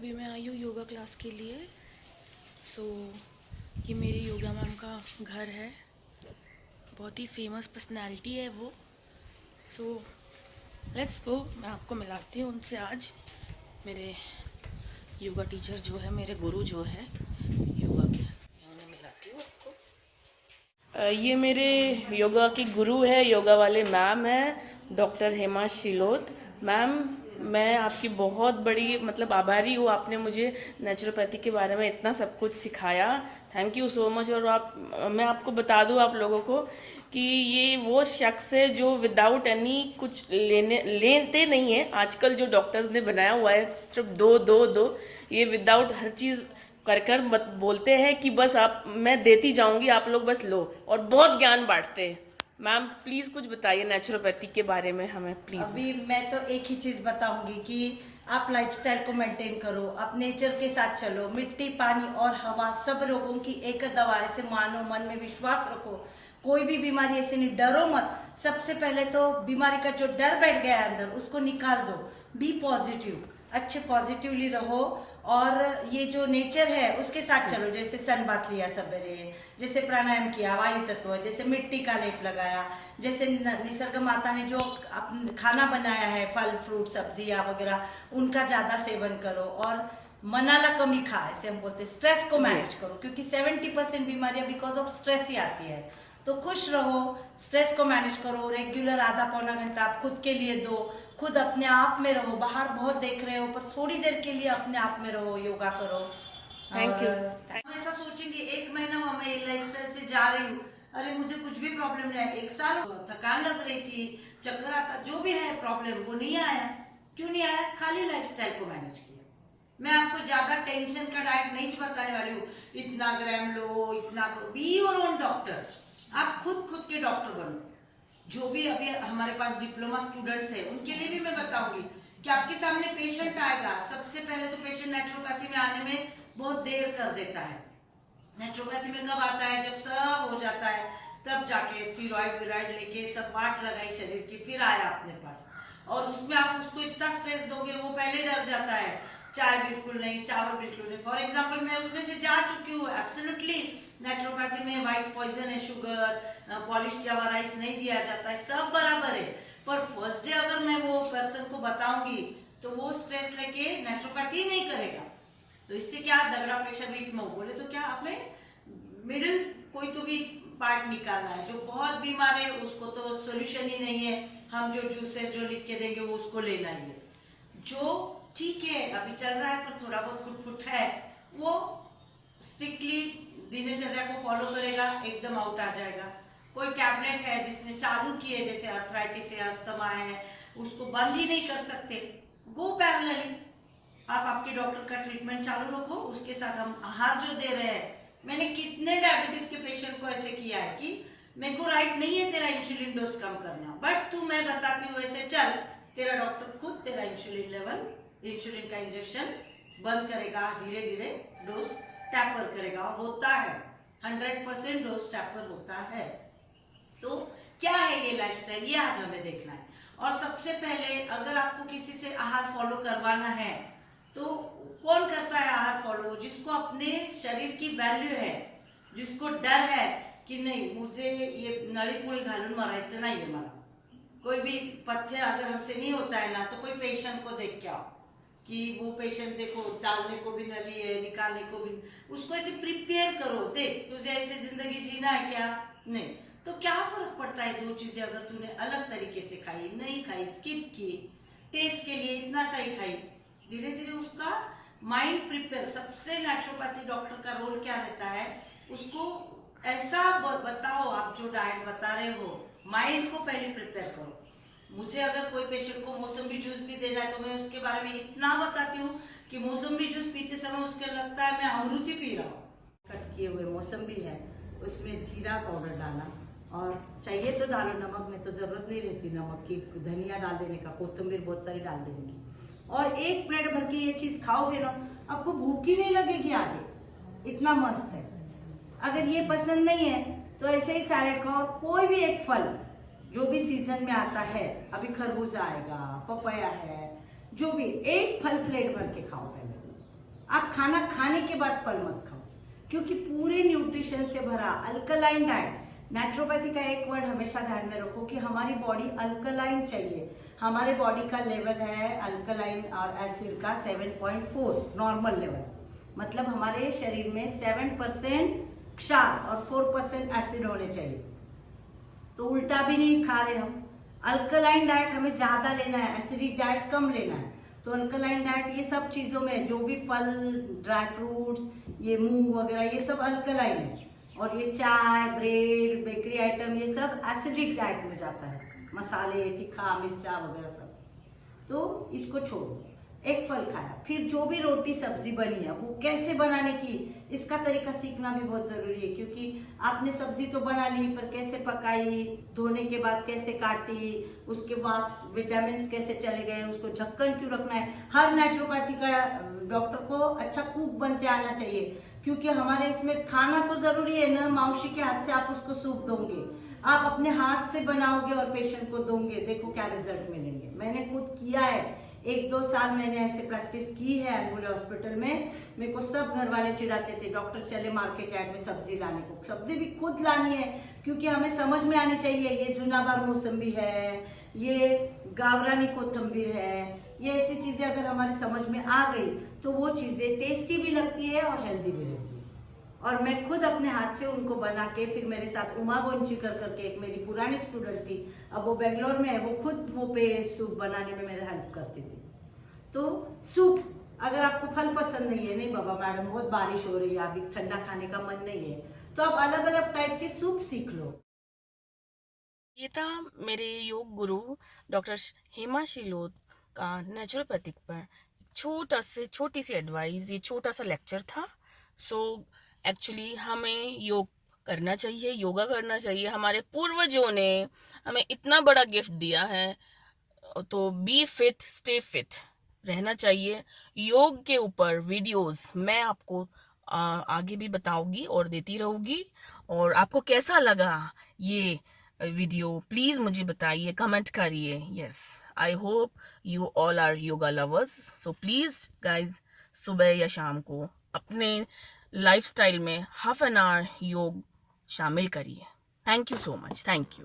अभी मैं आई हूँ योगा क्लास के लिए। ये मेरी योगा मैम का घर है। बहुत ही फेमस पर्सनैलिटी है वो। लेट्स गो, मैं आपको मिलाती हूँ उनसे आज। मेरे योगा टीचर जो है, मेरे गुरु जो है योगा के, मैं उन्हें मिलाती हूँ आपको। ये मेरे योगा की गुरु है, योगा वाले मैम है डॉक्टर हेमा शिलोत। मैम, मैं आपकी बहुत बड़ी आभारी हूँ। आपने मुझे नेचुरोपैथी के बारे में इतना सब कुछ सिखाया। Thank you so much. और मैं आपको बता दूँ आप लोगों को कि ये वो शख्स है जो विदाउट एनी कुछ लेते नहीं है। आजकल जो डॉक्टर्स ने बनाया हुआ है सिर्फ दो दो दो, ये विदाउट हर चीज़ कर मत बोलते हैं कि बस आप, मैं देती जाऊंगी, आप लोग बस लो, और बहुत ज्ञान बांटते हैं। मैम प्लीज कुछ बताइए नेचुरोपैथी के बारे में हमें प्लीज। अभी मैं तो एक ही चीज बताऊंगी कि आप लाइफस्टाइल को मेंटेन करो, आप नेचर के साथ चलो। मिट्टी, पानी और हवा सब रोगों की एक दवा है। ऐसे मानो, मन में विश्वास रखो, कोई भी बीमारी ऐसे नहीं, डरो मत। सबसे पहले तो बीमारी का जो डर बैठ गया है अंदर, उसको निकाल दो। बी पॉजिटिव, अच्छे पॉजिटिवली रहो। और ये जो नेचर है उसके साथ चलो। जैसे सन बात लिया सवेरे, जैसे प्राणायाम किया, वायु तत्व, जैसे मिट्टी का लेप लगाया, जैसे निसर्ग माता ने जो खाना बनाया है, फल फ्रूट सब्जियां वगैरह, उनका ज्यादा सेवन करो। और मनाला कमी खा, ऐसे हम बोलते हैं। स्ट्रेस को मैनेज करो, क्योंकि 70% बीमारियां बिकॉज ऑफ स्ट्रेस ही आती है। तो खुश रहो, स्ट्रेस को मैनेज करो। रेगुलर आधा पौना घंटा आप खुद के लिए दो। खुद अपने आप में रहो। बाहर बहुत देख रहे हो, पर थोड़ी देर के लिए अपने आप में रहो, योगा करो। Thank you. हम ऐसा सोचेंगे एक महीना हुआ मैं ये लाइफस्टाइल से जा रही हूँ, अरे मुझे कुछ भी प्रॉब्लम नहीं है। एक साल थकान लग रही थी, चक्कर आता, जो भी है प्रॉब्लम, वो नहीं आया। क्यों नहीं आया? खाली लाइफस्टाइल को मैनेज किया। मैं आपको ज्यादा टेंशन का डाइट नहीं बताने वाली हूँ, इतना ग्राम लो, इतना करो। Be your own doctor. आप खुद के डॉक्टर बनो। जो भी अभी हमारे पास डिप्लोमा स्टूडेंट्स है, उनके लिए भी मैं बताऊंगी कि आपके सामने पेशेंट आएगा, सबसे पहले तो पेशेंट नेचुरोपैथी में आने में बहुत देर कर देता है। नेचुरोपैथी में कब आता है? जब सब हो जाता है, तब जाके स्टीरॉइड विरॉइड लेके सब वाट लगाई शरीर की, फिर आया अपने पास। और उसमें आप उसको इतना स्ट्रेस दोगे, वो पहले डर जाता है। चाय बिल्कुल नहीं, चावल बिल्कुल नहीं। फॉर एग्जाम्पल मैं उसमें से जा चुकी हूँ। एब्सोल्युटली नेचुरोपैथी में व्हाइट पॉइजन है, शुगर, पॉलिश किया हुआ राइस नहीं दिया जाता है, सब बराबर है। पर फर्स्ट डे अगर मैं वो पर्सन को बताऊंगी तो वो स्ट्रेस लेके नेचुरोपैथी नहीं करेगा। तो इससे क्या, दगड़ापेक्षा वीट में बोले तो क्या, हमें मिडिल कोई तो भी पार्ट निकालना है। जो बहुत बीमार है उसको तो सोल्यूशन ही नहीं है, हम जो जूस है जो लिख के देंगे वो उसको लेना ही है। जो ठीक है अभी चल रहा है पर थोड़ा बहुत खुटखुट है, वो स्ट्रिक्टली दिनचर्या को फॉलो करेगा, एकदम आउट आ जाएगा। कोई टैबलेट है जिसने चालू किए, जैसे अर्थराइटिस है, अस्थमा है, उसको बंद ही नहीं कर सकते। गो पैरेलली, आप आपके डॉक्टर का ट्रीटमेंट चालू रखो, उसके साथ हम आहार जो दे रहे हैं। मैंने कितने डायबिटीज के पेशेंट को ऐसे किया है कि मेरे को राइट नहीं है तेरा इंसुलिन डोज कम करना, बट तू, मैं बताती हूँ वैसे चल, तेरा डॉक्टर खुद तेरा इंसुलिन लेवल, इंसुलिन का इंजेक्शन बंद करेगा, धीरे धीरे डोज टैपर करेगा। और होता है 100% डोज टैपर होता है। तो क्या है ये लाइफस्टाइल, ये आज हमें देखना है। और सबसे पहले अगर आपको किसी से आहार फॉलो करवाना है तो कौन करता है आहार फॉलो? जिसको अपने शरीर की वैल्यू है, जिसको डर है कि नहीं मुझे ये नळी पुळी घालून मरायचं नाहीये, मला कोई भी पथ्य अगर हमसे नहीं होता है ना, तो कोई पेशेंट को देख के आओ कि वो पेशेंट देखो डालने को भी नली है, निकालने को भी, उसको ऐसे प्रिपेयर करो। देख तुझे ऐसे जिंदगी जीना है क्या? नहीं तो क्या फर्क पड़ता है दो चीजें अगर तूने अलग तरीके से खाई, नहीं खाई, स्किप की, टेस्ट के लिए इतना सही खाई, धीरे धीरे उसका माइंड प्रिपेयर। सबसे नेचुरोपैथी डॉक्टर का रोल क्या रहता है, उसको ऐसा बताओ, आप जो डाइट बता रहे हो, माइंड को पहले प्रिपेयर करो। मुझे अगर कोई पेशेंट को मौसम्बी जूस भी देना है तो मैं उसके बारे में इतना बताती हूँ कि मौसम्बी जूस पीते समय उसके लगता है मैं अमृति पी रहा हूँ। कट किए हुए मौसम्बी है, उसमें जीरा पाउडर डाला, और चाहिए तो डालो नमक, में तो जरूरत नहीं रहती नमक की, धनिया डाल देने का, कोथिंबीर बहुत सारी डाल देने की। और एक प्लेट भर के ये चीज खाओगे ना, आपको भूख ही नहीं लगेगी आगे, इतना मस्त है। अगर ये पसंद नहीं है तो ऐसे ही सैलेड खाओ। कोई भी एक फल जो भी सीजन में आता है, अभी खरबूजा आएगा, पपाया है, जो भी एक फल प्लेट भर के खाओ पहले। आप खाना खाने के बाद फल मत खाओ, क्योंकि पूरे न्यूट्रिशन से भरा अल्कलाइन डाइट। नेचुरोपैथी का एक वर्ड हमेशा ध्यान में रखो कि हमारी बॉडी अल्कलाइन चाहिए। हमारे बॉडी का लेवल है अल्कलाइन और एसिड का 7.4 नॉर्मल लेवल, मतलब हमारे शरीर में 7% क्षार और 4% एसिड होने चाहिए। तो उल्टा भी नहीं खा रहे हम। अल्कलाइन डाइट हमें ज्यादा लेना है, एसिडिक डाइट कम लेना है। तो अल्कलाइन डाइट ये सब चीजों में जो भी फल, ड्राई फ्रूट्स, ये मूंग वगैरह, ये सब अल्कलाइन है। और ये चाय, ब्रेड, बेकरी आइटम, ये सब एसिडिक डाइट में जाता है, मसाले, तीखा, मिर्चा वगैरह सब। तो इसको छोड़ो। एक फल खाया, फिर जो भी रोटी सब्जी बनी है वो कैसे बनाने की, इसका तरीका सीखना भी बहुत जरूरी है। क्योंकि आपने सब्जी तो बना ली, पर कैसे पकाई, धोने के बाद कैसे काटी, उसके बाद विटामिन कैसे चले गए, उसको ढक्कन क्यों रखना है। हर नेचुरोपैथी का डॉक्टर को अच्छा कुक बनते आना चाहिए, क्योंकि हमारे इसमें खाना तो जरूरी है ना। मौसी के हाथ से आप उसको सूप दोगे, आप अपने हाथ से बनाओगे और पेशेंट को दोगे, देखो क्या रिजल्ट मिलेंगे। मैंने खुद किया है, 1-2 साल मैंने ऐसे प्रैक्टिस की है अनमोल हॉस्पिटल में। मेरे को सब घर वाले चिढ़ाते थे, डॉक्टर चले मार्केट यार्ड में सब्जी लाने को। सब्जी भी खुद लानी है, क्योंकि हमें समझ में आनी चाहिए ये जुनाबार मौसम्बी है, ये गावरानी कोथंबीर है। ये ऐसी चीजें अगर हमारी समझ में आ गई तो वो चीजें टेस्टी भी लगती है और हेल्दी भी रहती है। और मैं खुद अपने हाथ से उनको बना के, फिर मेरे साथ उमा गोंचीकर करके एक मेरी पुरानी स्टूडेंट थी, अब वो बेंगलोर में है, वो खुद वो पे सूप बनाने में मेरे हेल्प करती थी। तो सूप, अगर आपको फल पसंद नहीं है, नहीं बाबा मैडम बहुत बारिश हो रही है, अभी ठंडा खाने का मन नहीं है, तो आप अलग अलग टाइप के सूप सीख लो। ये था मेरे योग गुरु डॉक्टर हेमा शिलोद का नेचुरोपैथिक पर छोटी सी एडवाइस, ये छोटा सा लेक्चर था। सो एक्चुअली हमें योग करना चाहिए, योगा करना चाहिए। हमारे पूर्वजों ने हमें इतना बड़ा गिफ्ट दिया है, तो बी फिट स्टे फिट रहना चाहिए। योग के ऊपर वीडियोस मैं आपको आगे भी बताऊंगी और देती रहूंगी। और आपको कैसा लगा ये वीडियो प्लीज मुझे बताइए, कमेंट करिए। Yes, I hope you all are yoga lovers. So please guys, सुबह या शाम को अपने लाइफस्टाइल में हाफ एन आवर योग शामिल करिए। Thank you so much, thank you.